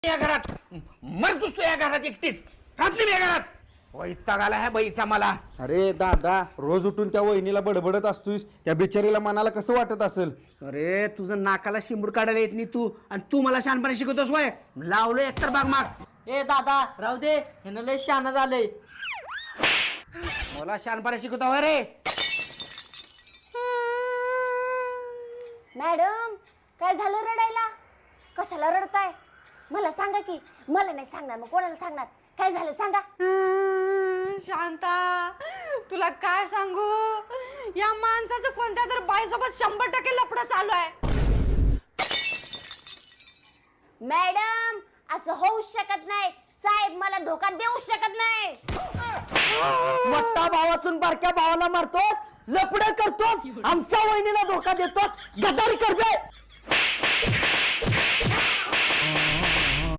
या घरात मरतोस तू या घरात एकटीच राहत नाही या घरात. वैताग आला ह्या बाईचा मला. अरे दादा, रोज उठून त्या वहिनीला बडबडत असतोस, त्या बिचारीला मनाला कसं वाटत असेल? अरे तुझं नाकाला शिंबूड काढायला येत नाही तू, आणि तू मला शहाणपणे शिकवतोस वय. लावलं एकतर बाग माग. ए दादा राहू दे, ह्यानं लय शहाणं झालंय. मला शहाणपणे शिकवतो होय रे. मॅडम काय झालं रडायला? कशाला रडताय? मला सांगा की. मला नाही सांगणार मग कोणाला सांगणार? काय झालं सांगा. शांता, तुला काय सांगू, या माणसाचं कोणत्या तर बाईसोबत 100% लफडं चालू आहे. मॅडम असं होऊ शकत नाही. साहेब मला धोका देऊ शकत नाही. मोठा भाव असून बारक्या भावाला मारतोस, लपडं करतोस, आमच्या वहिनीला धोका देतोस, गद्दारी करतोय.